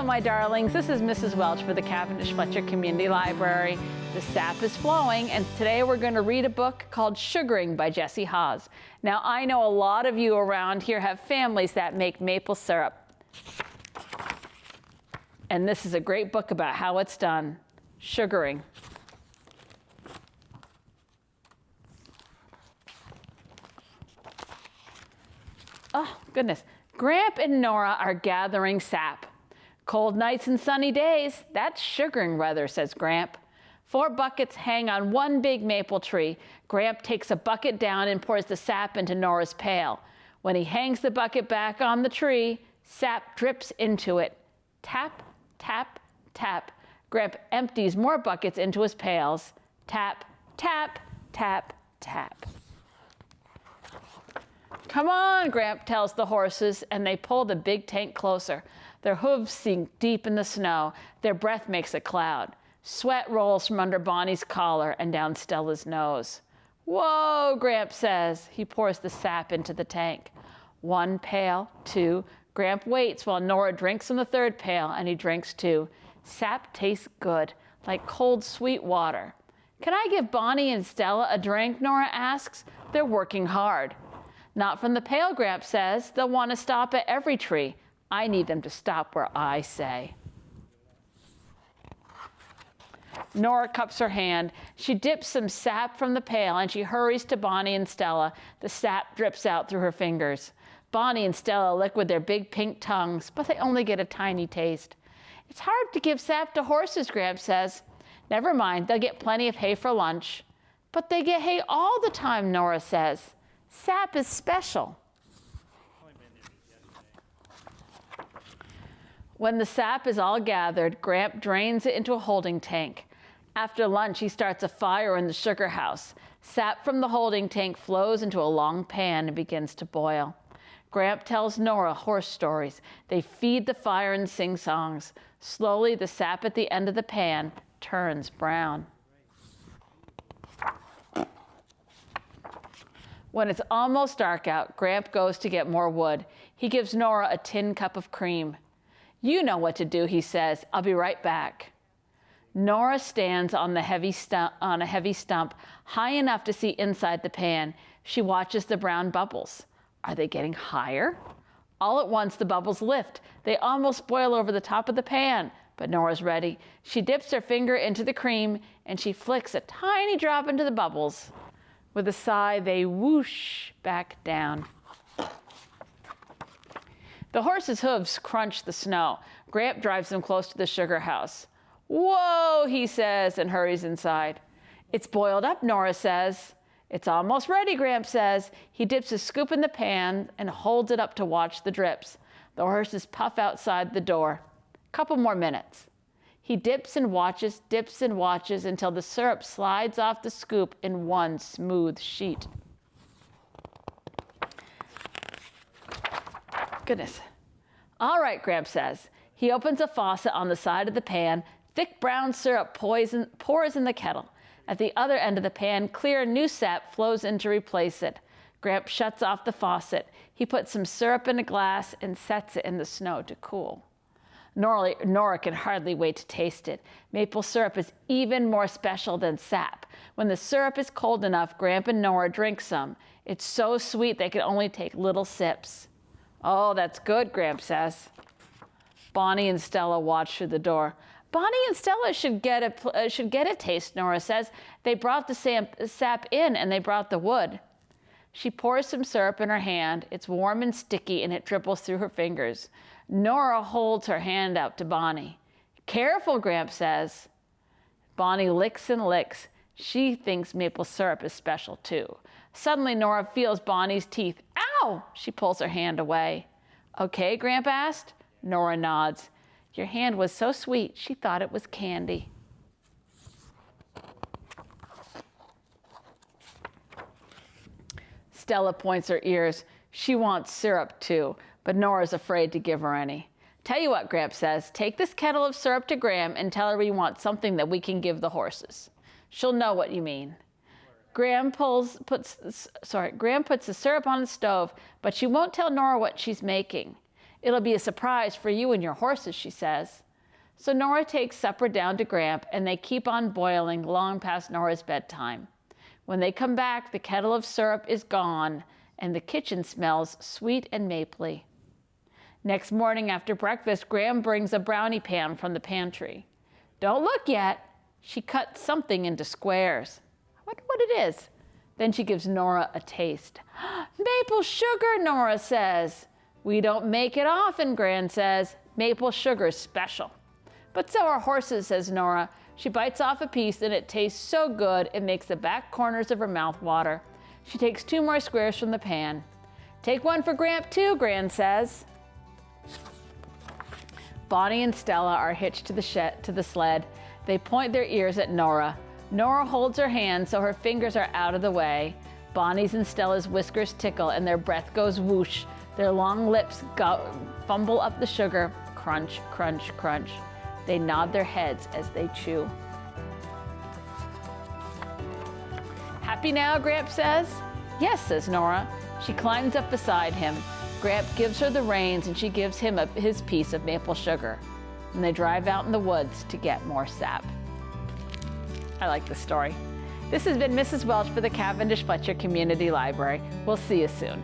Hello, my darlings. This is Mrs. Welch for the Cavendish Fletcher Community Library. The sap is flowing, and today we're going to read a book called Sugaring by Jessie Haas. Now, I know a lot of you around here have families that make maple syrup. And this is a great book about how it's done. Sugaring. Oh, goodness. Gramp and Nora are gathering sap. Cold nights and sunny days, that's sugaring weather, says Gramp. 4 buckets hang on one big maple tree. Gramp takes a bucket down and pours the sap into Nora's pail. When he hangs the bucket back on the tree, sap drips into it. Tap, tap, tap. Gramp empties more buckets into his pails. Tap, tap, tap, tap. Come on, Gramp tells the horses, and they pull the big tank closer. Their hooves sink deep in the snow. Their breath makes a cloud. Sweat rolls from under Bonnie's collar and down Stella's nose. Whoa, Gramp says. He pours the sap into the tank. 1 pail, 2. Gramp waits while Nora drinks from the 3rd pail, and he drinks too. Sap tastes good, like cold, sweet water. Can I give Bonnie and Stella a drink? Nora asks. They're working hard. Not from the pail, Gramp says. They'll want to stop at every tree. I need them to stop where I say. Nora cups her hand. She dips some sap from the pail and she hurries to Bonnie and Stella. The sap drips out through her fingers. Bonnie and Stella lick with their big pink tongues, but they only get a tiny taste. It's hard to give sap to horses, Gramp says. Never mind, they'll get plenty of hay for lunch. But they get hay all the time, Nora says. Sap is special. When the sap is all gathered, Gramp drains it into a holding tank. After lunch, he starts a fire in the sugar house. Sap from the holding tank flows into a long pan and begins to boil. Gramp tells Nora horse stories. They feed the fire and sing songs. Slowly, the sap at the end of the pan turns brown. When it's almost dark out, Gramp goes to get more wood. He gives Nora a tin cup of cream. You know what to do, he says. I'll be right back. Nora stands on a heavy stump, high enough to see inside the pan. She watches the brown bubbles. Are they getting higher? All at once, the bubbles lift. They almost boil over the top of the pan, but Nora's ready. She dips her finger into the cream, and she flicks a tiny drop into the bubbles. With a sigh, they whoosh back down. The horses' hooves crunch the snow. Gramp drives them close to the sugar house. Whoa, he says, and hurries inside. It's boiled up, Nora says. It's almost ready, Gramp says. He dips a scoop in the pan and holds it up to watch the drips. The horses puff outside the door. Couple more minutes. He dips and watches until the syrup slides off the scoop in one smooth sheet. Goodness. All right, Gramp says. He opens a faucet on the side of the pan. Thick brown syrup pours in the kettle. At the other end of the pan, clear new sap flows in to replace it. Gramp shuts off the faucet. He puts some syrup in a glass and sets it in the snow to cool. Nora can hardly wait to taste it. Maple syrup is even more special than sap. When the syrup is cold enough, Gramp and Nora drink some. It's so sweet they can only take little sips. Oh, that's good, Gramp says. Bonnie and Stella watch through the door. Bonnie and Stella should get a taste, Nora says. They brought the sap in and they brought the wood. She pours some syrup in her hand. It's warm and sticky and it dribbles through her fingers. Nora holds her hand out to Bonnie. Careful, Gramp says. Bonnie licks and licks. She thinks maple syrup is special too. Suddenly, Nora feels Bonnie's teeth. Ow! She pulls her hand away. Okay, Gramp asked. Nora nods. Your hand was so sweet, she thought it was candy. Stella points her ears. She wants syrup too, but Nora's afraid to give her any. Tell you what, Gramp says, take this kettle of syrup to Gram and tell her we want something that we can give the horses. She'll know what you mean. Gram puts the syrup on the stove, but she won't tell Nora what she's making. It'll be a surprise for you and your horses, she says. So Nora takes supper down to Gramp, and they keep on boiling long past Nora's bedtime. When they come back, the kettle of syrup is gone, and the kitchen smells sweet and mapley. Next morning after breakfast, Gram brings a brownie pan from the pantry. Don't look yet. She cuts something into squares. I wonder what it is. Then she gives Nora a taste. Maple sugar, Nora says. We don't make it often, Gran says. Maple sugar's special. But so are horses, says Nora. She bites off a piece and it tastes so good it makes the back corners of her mouth water. She takes 2 more squares from the pan. Take one for Gramp too, Gran says. Bonnie and Stella are hitched to the sled. They point their ears at Nora. Nora holds her hand so her fingers are out of the way. Bonnie's and Stella's whiskers tickle and their breath goes whoosh. Their long lips fumble up the sugar. Crunch, crunch, crunch. They nod their heads as they chew. Happy now, Gramp says. Yes, says Nora. She climbs up beside him. Gramp gives her the reins and she gives him his piece of maple sugar. And they drive out in the woods to get more sap. I like this story. This has been Mrs. Welch for the Cavendish Fletcher Community Library. We'll see you soon.